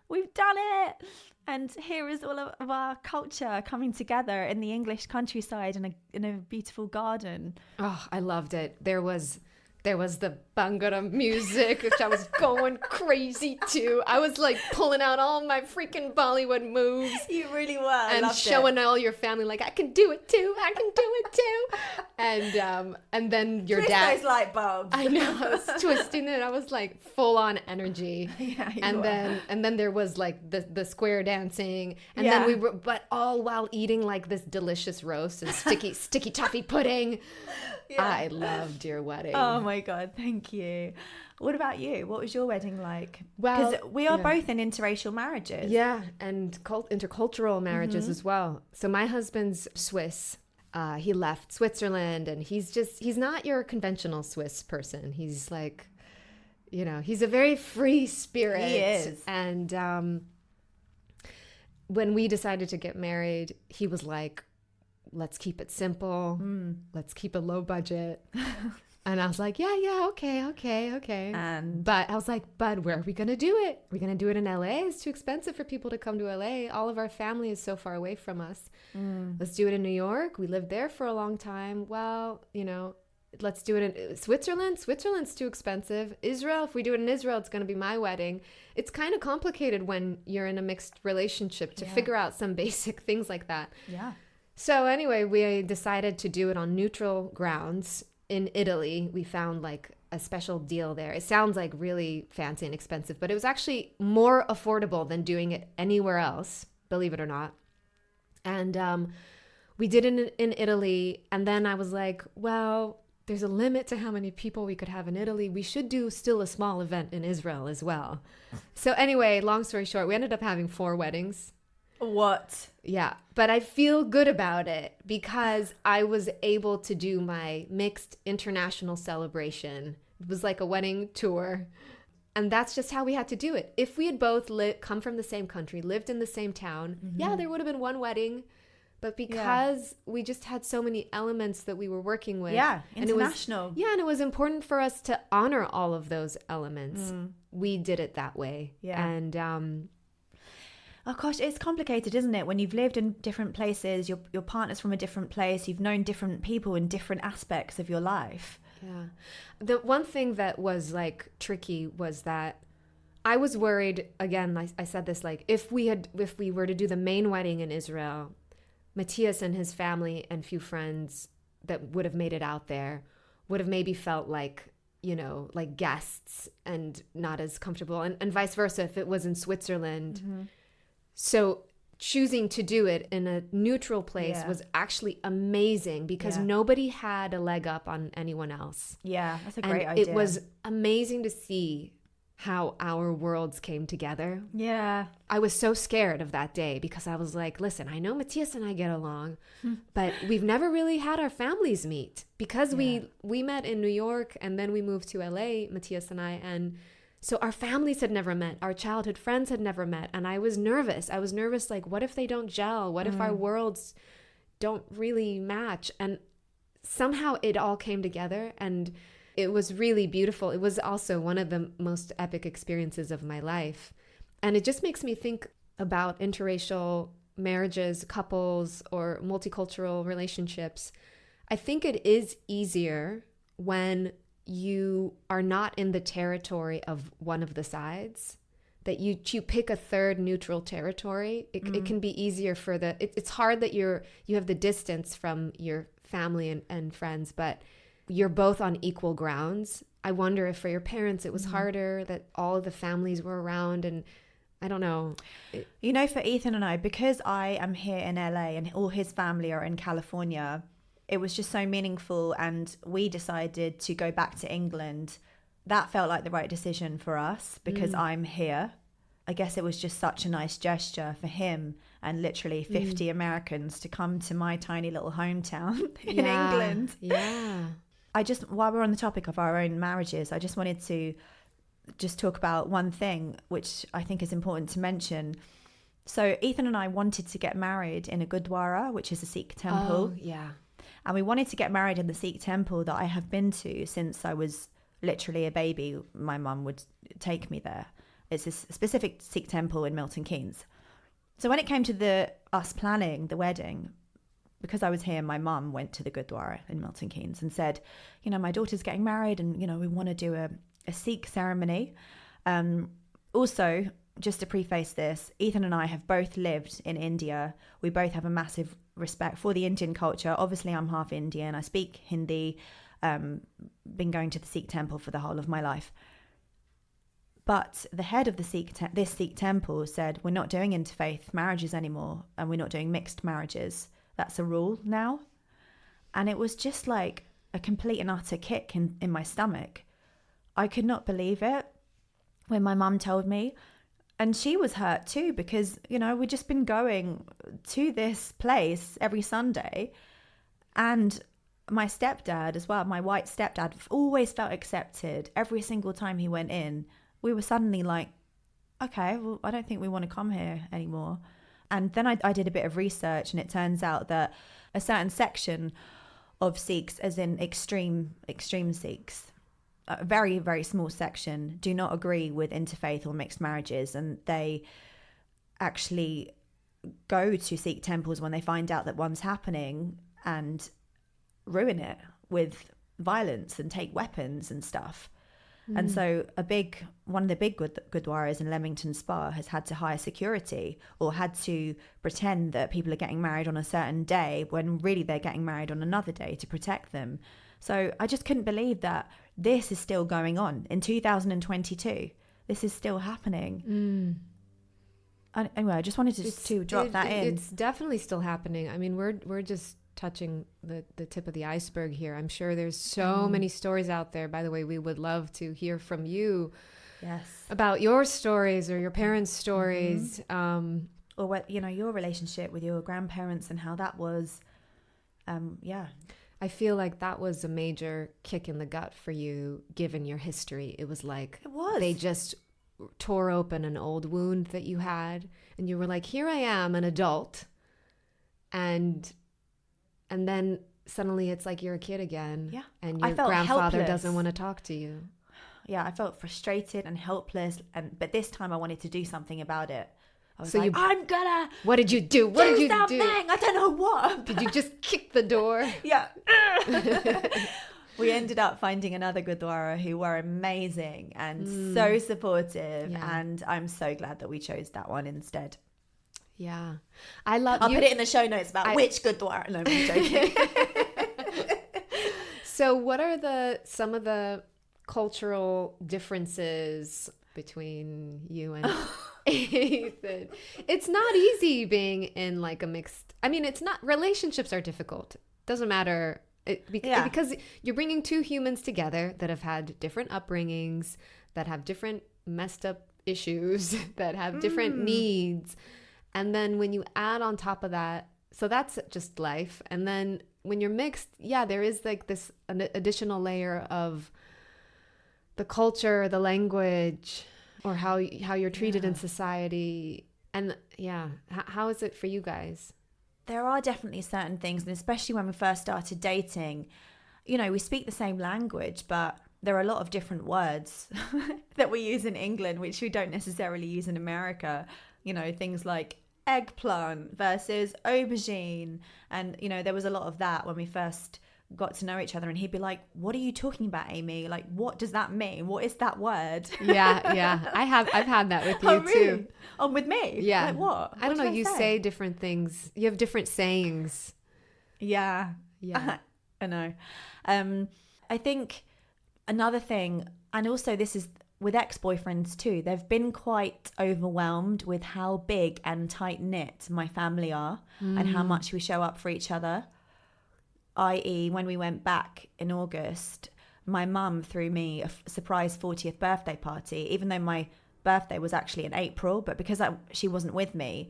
we've done it. And here is all of our culture coming together in the English countryside in a beautiful garden. Oh, I loved it. There was the Bhangra music, which I was going crazy to. I was like pulling out all my freaking Bollywood moves. You really were. And showing all your family, like, I can do it too. I can do it too. And then your dad. Twist those light bulbs. I know. I was twisting it. I was like full on energy. Yeah, and then there was like the square dancing. And then we were, but all while eating like this delicious roast and sticky toffee pudding. Yeah. I loved your wedding. Oh my God, thank you. What about you? What was your wedding like? Well, because we are both in interracial marriages. Yeah, and intercultural marriages as well. So my husband's Swiss, He left Switzerland, and he's not your conventional Swiss person. He's like, he's a very free spirit. He is. And when we decided to get married, he was like, let's keep it simple. Let's keep it low budget. And I was like, yeah, okay. But I was like, but where are we going to do it? We're going to do it in LA? It's too expensive for people to come to LA. All of our family is so far away from us. Let's do it in New York. We lived there for a long time. Well, let's do it in Switzerland. Switzerland's too expensive. Israel, if we do it in Israel, it's going to be my wedding. It's kind of complicated when you're in a mixed relationship to figure out some basic things like that. Yeah. So anyway, we decided to do it on neutral grounds. In Italy, we found like a special deal there. It sounds like really fancy and expensive, but it was actually more affordable than doing it anywhere else, believe it or not. And we did it in Italy. And then I was like, well, there's a limit to how many people we could have in Italy. We should do still a small event in Israel as well. So anyway, long story short, we ended up having 4 weddings. What? Yeah, but I feel good about it because I was able to do my mixed international celebration. It was like a wedding tour. And that's just how we had to do it. If we had both come from the same country, lived in the same town, there would have been one wedding. But because we just had so many elements that we were working with. Yeah, international. And it was important for us to honor all of those elements. We did it that way. Yeah. And oh gosh, it's complicated, isn't it? When you've lived in different places, your partner's from a different place, you've known different people in different aspects of your life. Yeah. The one thing that was like tricky was that I was worried, again, I said this, like if we were to do the main wedding in Israel, Matthias and his family and few friends that would have made it out there would have maybe felt like, like guests and not as comfortable, and vice versa if it was in Switzerland. So choosing to do it in a neutral place was actually amazing because nobody had a leg up on anyone else. Yeah, that's a great idea. It was amazing to see how our worlds came together. Yeah. I was so scared of that day because I was like, listen, I know Matthias and I get along, but we've never really had our families meet because we met in New York and then we moved to LA, Matthias and I, and so our families had never met. Our childhood friends had never met. And I was nervous. Like, what if they don't gel? What if our worlds don't really match? And somehow it all came together. And it was really beautiful. It was also one of the most epic experiences of my life. And it just makes me think about interracial marriages, couples, or multicultural relationships. I think it is easier when you are not in the territory of one of the sides, that you pick a third neutral territory. It can be easier for it's hard that you have the distance from your family and friends, but you're both on equal grounds. I wonder if for your parents it was harder that all of the families were around, and I don't know. For Ethan and I, because I am here in LA and all his family are in California, it was just so meaningful, and we decided to go back to England. That felt like the right decision for us because I'm here. I guess it was just such a nice gesture for him and literally 50 Americans to come to my tiny little hometown in England. Yeah. While we're on the topic of our own marriages, I just wanted to just talk about one thing, which I think is important to mention. So Ethan and I wanted to get married in a Gurdwara, which is a Sikh temple. Oh, yeah. And we wanted to get married in the Sikh temple that I have been to since I was literally a baby. My mum would take me there. It's a specific Sikh temple in Milton Keynes. So when it came to us planning the wedding, because I was here, my mum went to the Gurdwara in Milton Keynes and said, my daughter's getting married and, we want to do a Sikh ceremony. Also, just to preface this, Ethan and I have both lived in India. We both have a massive respect for the Indian culture. Obviously, I'm half Indian. I speak Hindi. Been going to the Sikh temple for the whole of my life. But the head of this Sikh temple said, we're not doing interfaith marriages anymore, and we're not doing mixed marriages. That's a rule now. And it was just like a complete and utter kick in my stomach. I could not believe it when my mum told me. And she was hurt too because, we'd just been going to this place every Sunday. And my stepdad as well, my white stepdad, always felt accepted. Every single time he went in, we were suddenly like, okay, well, I don't think we want to come here anymore. And then I did a bit of research, and it turns out that a certain section of Sikhs, as in extreme Sikhs, a very, very small section, do not agree with interfaith or mixed marriages. And they actually go to Sikh temples when they find out that one's happening and ruin it with violence and take weapons and stuff. And so one of the big gurdwaras in Leamington Spa has had to hire security, or had to pretend that people are getting married on a certain day when really they're getting married on another day to protect them. So I just couldn't believe that this is still going on in 2022. This is still happening. Anyway, I just wanted to drop that in. It's definitely still happening. I mean, we're just touching the tip of the iceberg here. I'm sure there's so many stories out there. By the way, we would love to hear from you. Yes. About your stories or your parents' stories. Or what, your relationship with your grandparents and how that was. I feel like that was a major kick in the gut for you, given your history. It was like they just tore open an old wound that you had, and you were like, here I am, an adult, and then suddenly it's like you're a kid again. Yeah. And your grandfather doesn't want to talk to you. Yeah, I felt frustrated and helpless, but this time I wanted to do something about it. I was So like, you- I'm gonna What did you do? What did you do? something. I don't know what. Did you just kick the door? Yeah. We ended up finding another Gurdwara who were amazing and so supportive. Yeah. And I'm so glad that we chose that one instead. Yeah. I'll put it in the show notes about which Gurdwara. No, I'm joking. So what are some of the cultural differences between you and Ethan? It's not easy being in like a mixed, it's not, relationships are difficult. Doesn't matter. Because you're bringing two humans together that have had different upbringings, that have different messed up issues, that have different needs. And then when you add on top of that, so that's just life. And then when you're mixed, there is like an additional layer of the culture, the language, or how you're treated in society. And how is it for you guys? There are definitely certain things, and especially when we first started dating, we speak the same language, but there are a lot of different words that we use in England, which we don't necessarily use in America. Things like eggplant versus aubergine. And, there was a lot of that when we first got to know each other, and he'd be like, what are you talking about, Amy? Like, what does that mean? What is that word? Yeah. I've had that with you too. Oh, with me? Yeah. Like what? I don't know. You say different things. You have different sayings. Yeah. I know. I think another thing, and also this is with ex-boyfriends too, they've been quite overwhelmed with how big and tight-knit my family are and how much we show up for each other. I.e., when we went back in August, my mum threw me a surprise 40th birthday party, even though my birthday was actually in April. But because she wasn't with me,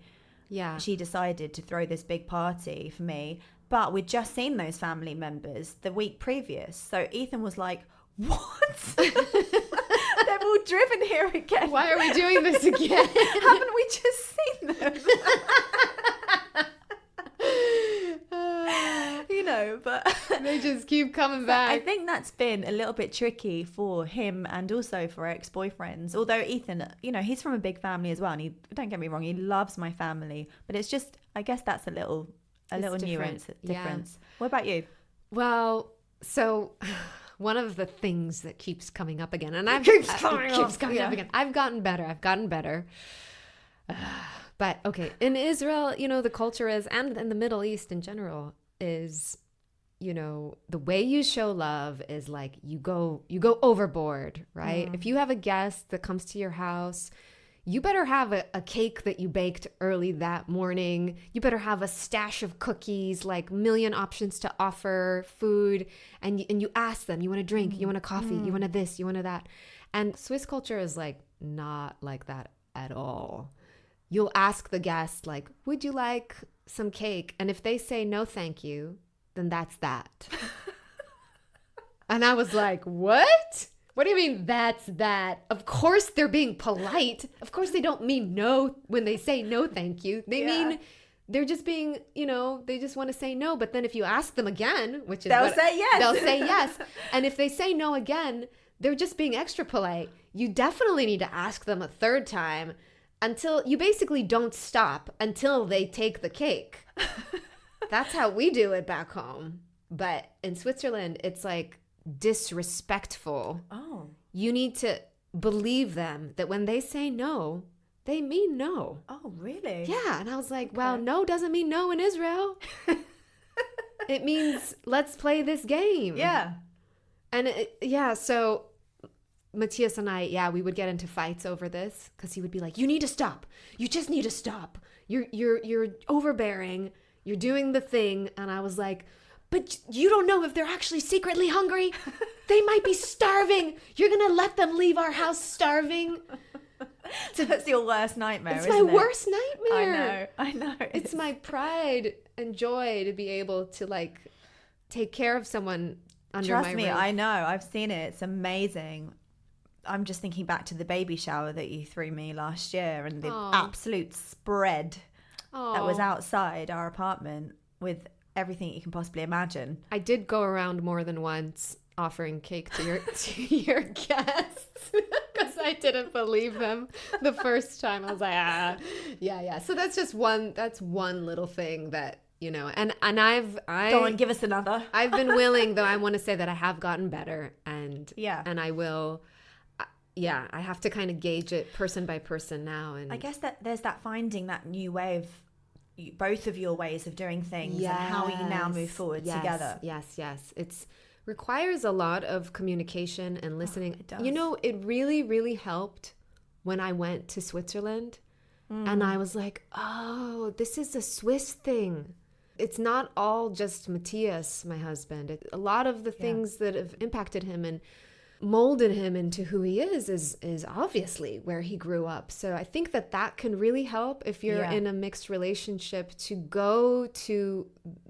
she decided to throw this big party for me. But we'd just seen those family members the week previous. So Ethan was like, what? They've all driven here again. Why are we doing this again? Haven't we just seen them? But they just keep coming back. I think that's been a little bit tricky for him and also for ex-boyfriends. Although Ethan, he's from a big family as well, and don't get me wrong, he loves my family. But it's just, I guess that's a little nuance difference. Yeah. What about you? Well, so one of the things that keeps coming up again, and it keeps coming up again. I've gotten better. But okay, in Israel, the culture is, and in the Middle East in general, is, the way you show love is like you go overboard, right? If you have a guest that comes to your house, you better have a cake that you baked early that morning. You better have a stash of cookies, like million options to offer, food, and you ask them, you want a drink, you want a coffee, you want a this, you want a that. And Swiss culture is like not like that at all. You'll ask the guest, like, would you like some cake? And if they say no, thank you, then that's that. And I was like, what? What do you mean that's that? Of course they're being polite. Of course they don't mean no when they say no thank you. They mean they're just being, they just want to say no. But then if you ask them again, which is they'll say yes. They'll say yes. And if they say no again, they're just being extra polite. You definitely need to ask them a third time until you basically don't stop until they take the cake. That's how we do it back home. But in Switzerland, it's like disrespectful. Oh. You need to believe them that when they say no, they mean no. Oh, really? Yeah. And I was like, well, no doesn't mean no in Israel. It means let's play this game. Yeah. And so Matthias and I, we would get into fights over this because he would be like, you need to stop. You just need to stop. You're overbearing. You're doing the thing. And I was like, but you don't know if they're actually secretly hungry. They might be starving. You're going to let them leave our house starving. That's your worst nightmare, it's isn't my it? worst nightmare. I know. It's my pride and joy to be able to like take care of someone under my roof. Trust me, I know. I've seen it. It's amazing. I'm just thinking back to the baby shower that you threw me last year and the absolute spread that was outside our apartment with everything you can possibly imagine. I did go around more than once offering cake to your guests because I didn't believe them the first time. I was like, yeah. So that's one little thing that, and Go on, give us another. I've been willing, though I want to say that I have gotten better and I will. Yeah, I have to kind of gauge it person by person now. And I guess that there's that finding that new way of both of your ways of doing things and how you now move forward together. Yes. It requires a lot of communication and listening. It does. It really, really helped when I went to Switzerland and I was like, oh, this is a Swiss thing. It's not all just Matthias, my husband. A lot of the things that have impacted him and molded him into who he is obviously where he grew up. So I think that can really help if you're in a mixed relationship to go to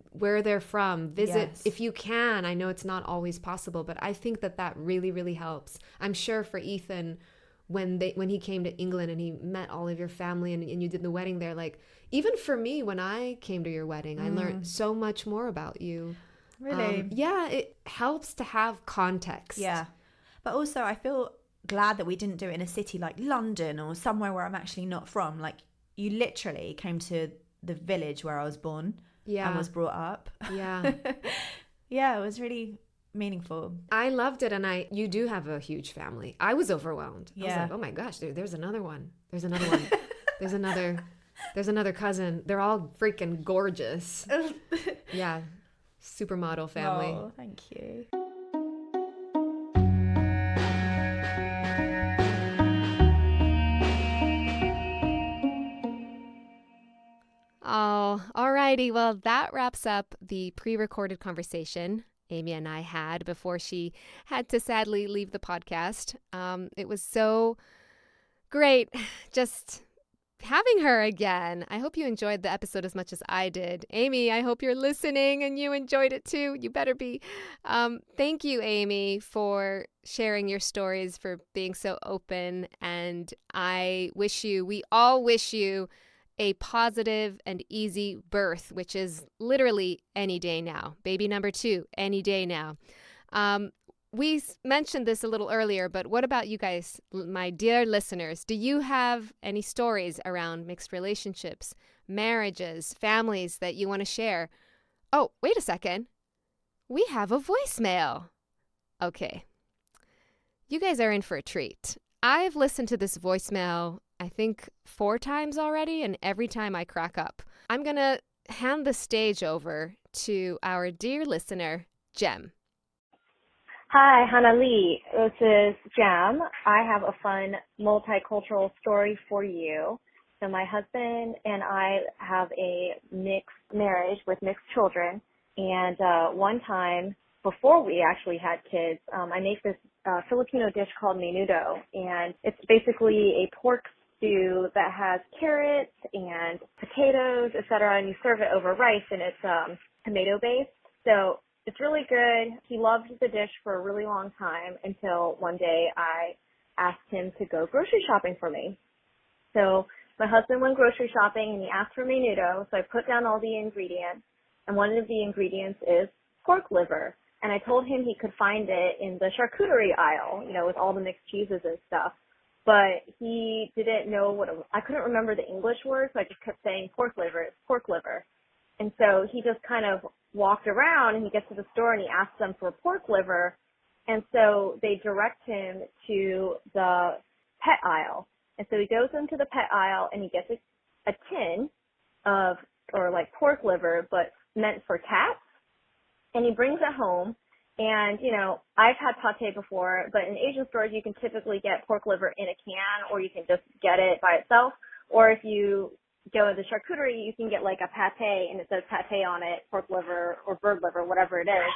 where they're from, visit if you can. I know it's not always possible, but I think that really, really helps. I'm sure for Ethan, when he came to England and he met all of your family and you did the wedding there, like even for me, when I came to your wedding, I learned so much more about you. Really? It helps to have context. Yeah. But also, I feel glad that we didn't do it in a city like London or somewhere where I'm actually not from. Like, you literally came to the village where I was born and was brought up. Yeah. Yeah, it was really meaningful. I loved it. And you do have a huge family. I was overwhelmed. Yeah. I was like, oh my gosh, there's another one. There's another one. There's another cousin. They're all freaking gorgeous. Yeah. Supermodel family. Oh, thank you. Oh, alrighty. Well, that wraps up the pre-recorded conversation Amy and I had before she had to sadly leave the podcast. It was so great just having her again. I hope you enjoyed the episode as much as I did. Amy, I hope you're listening and you enjoyed it too. You better be. Thank you, Amy, for sharing your stories, for being so open. And we all wish you a positive and easy birth, which is literally any day now. Baby number 2, any day now. We mentioned this a little earlier, but what about you guys, my dear listeners? Do you have any stories around mixed relationships, marriages, families that you want to share? Oh, wait a second. We have a voicemail. Okay. You guys are in for a treat. I've listened to this voicemail I think 4 times already, and every time I crack up. I'm going to hand the stage over to our dear listener, Jem. Hi, Hanna-Lee. This is Jem. I have a fun multicultural story for you. So my husband and I have a mixed marriage with mixed children. And one time, before we actually had kids, I make this Filipino dish called menudo. And it's basically a pork stew that has carrots and potatoes, etc., and you serve it over rice, and it's tomato-based. So it's really good. He loved the dish for a really long time until one day I asked him to go grocery shopping for me. So my husband went grocery shopping and he asked for menudo. So I put down all the ingredients, and one of the ingredients is pork liver. And I told him he could find it in the charcuterie aisle, with all the mixed cheeses and stuff. But he didn't know I couldn't remember the English word, so I just kept saying pork liver, it's pork liver. And so he just kind of walked around and he gets to the store and he asks them for pork liver. And so they direct him to the pet aisle. And so he goes into the pet aisle and he gets a tin of, or like pork liver, but meant for cats. And he brings it home. And, I've had pate before, but in Asian stores, you can typically get pork liver in a can, or you can just get it by itself. Or if you go to the charcuterie, you can get like a pate and it says pate on it, pork liver or bird liver, whatever it is.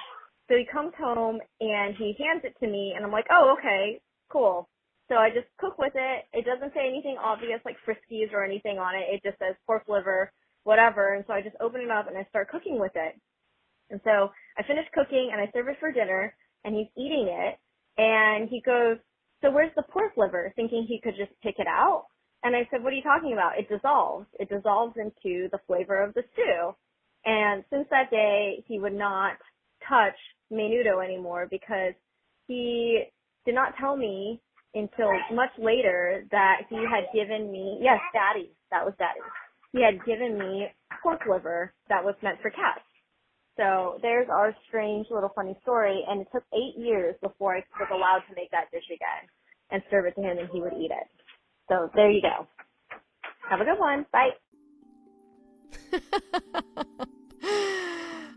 So he comes home and he hands it to me and I'm like, oh, okay, cool. So I just cook with it. It doesn't say anything obvious like Friskies or anything on it. It just says pork liver, whatever. And so I just open it up and I start cooking with it. And so I finish cooking and I serve it for dinner and he's eating it and he goes, so where's the pork liver? Thinking he could just pick it out. And I said, what are you talking about? It dissolves. It dissolves into the flavor of the stew. And since that day, he would not touch menudo anymore because he did not tell me until much later that he had given me, yes, Daddy, that was Daddy. He had given me pork liver that was meant for cats. So there's our strange little funny story, and it took 8 years before I was allowed to make that dish again and serve it to him and he would eat it. So there you go. Have a good one. Bye.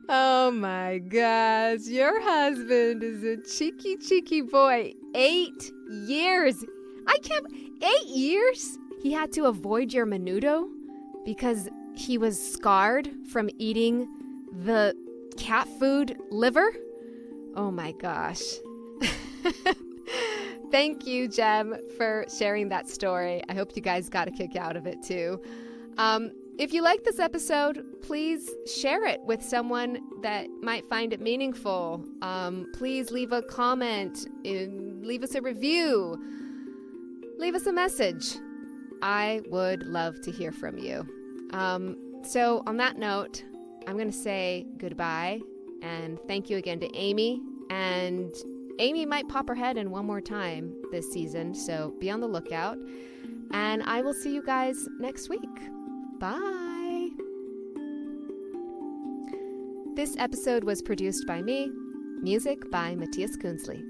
Oh my gosh, your husband is a cheeky, cheeky boy. 8 years. 8 years? He had to avoid your menudo because he was scarred from eating the cat food liver? Oh my gosh. Thank you, Jem, for sharing that story. I hope you guys got a kick out of it too. If you like this episode, please share it with someone that might find it meaningful. Please leave a comment, leave us a review, leave us a message. I would love to hear from you. So on that note, I'm going to say goodbye and thank you again to Amy. And Amy might pop her head in one more time this season, so be on the lookout. And I will see you guys next week. Bye. This episode was produced by me. Music by Matthias Kunzli.